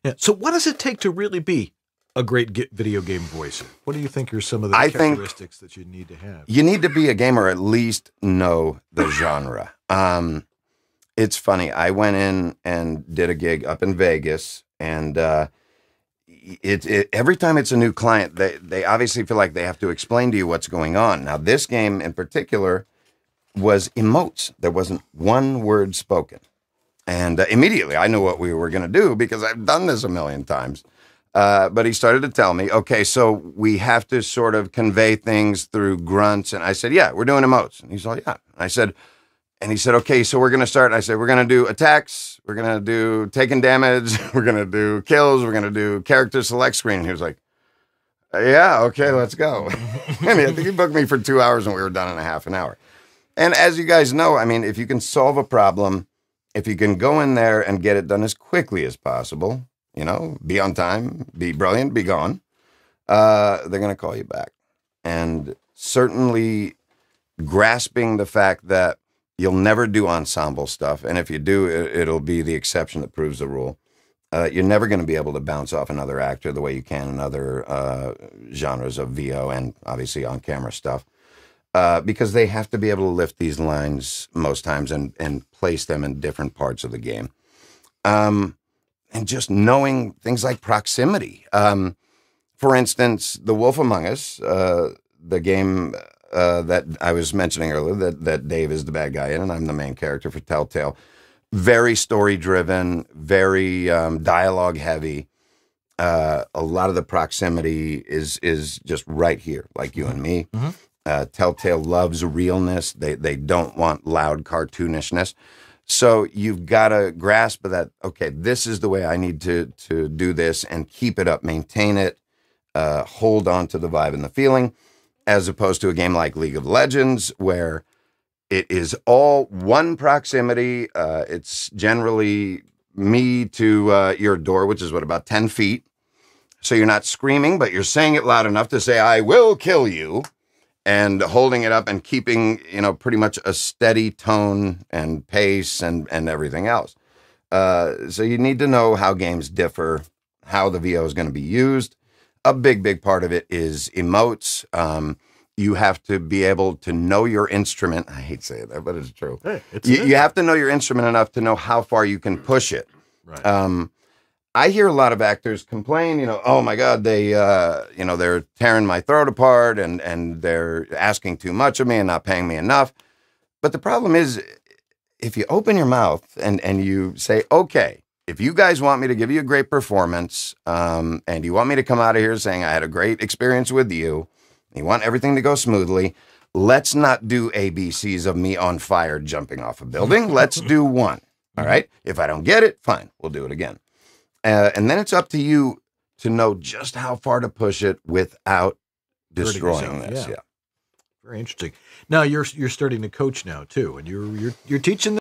Yeah. So what does it take to really be a great video game voice? What do you think are some of the characteristics that you need to have? You need to be a gamer, or at least know the genre. It's funny. I went in and did a gig up in Vegas, and every time it's a new client, they obviously feel like they have to explain to you what's going on. Now, this game in particular was emotes. There wasn't one word spoken. And immediately I knew what we were going to do because I've done this a million times. But he started to tell me, okay, so we have to sort of convey things through grunts. And I said, yeah, we're doing emotes. And he's like, yeah. And he said, okay, so we're going to start. And I said, we're going to do attacks. We're going to do taking damage. We're going to do kills. We're going to do character select screen. And he was like, yeah, okay, let's go. And I think he booked me for 2 hours and we were done in a half an hour. And as you guys know, I mean, if you can solve a problem, if you can go in there and get it done as quickly as possible, you know, be on time, be brilliant, be gone, they're going to call you back. And certainly grasping the fact that you'll never do ensemble stuff. And if you do, it'll be the exception that proves the rule. You're never going to be able to bounce off another actor the way you can in other genres of VO and obviously on-camera stuff. Because they have to be able to lift these lines most times and place them in different parts of the game. And just knowing things like proximity. For instance, The Wolf Among Us, the game that I was mentioning earlier, that Dave is the bad guy in, and I'm the main character for Telltale. Very story-driven, very dialogue-heavy. A lot of the proximity is just right here, like you and me. Mm-hmm. Telltale loves realness. They don't want loud cartoonishness. So you've got to grasp that, okay, this is the way I need to do this and keep it up, maintain it, hold on to the vibe and the feeling, as opposed to a game like League of Legends where it is all one proximity. It's generally me to your door, which is about 10 feet. So you're not screaming, but you're saying it loud enough to say, I will kill you. And holding it up and keeping, you know, pretty much a steady tone and pace and everything else. So you need to know how games differ, how the VO is going to be used. A big part of it is emotes. You have to be able to know your instrument. I hate saying that, but it's true. Hey, you have to know your instrument enough to know how far you can push it. Right. I hear a lot of actors complain, you know, oh my God, they, you know, they're tearing my throat apart and they're asking too much of me and not paying me enough. But the problem is, if you open your mouth and you say, okay, if you guys want me to give you a great performance, and you want me to come out of here saying I had a great experience with you, you want everything to go smoothly, let's not do ABCs of me on fire jumping off a building. Let's do one. All right. If I don't get it, fine, we'll do it again. And then it's up to you to know just how far to push it without destroying this. Yeah. Very interesting. Now you're starting to coach now too, and you're teaching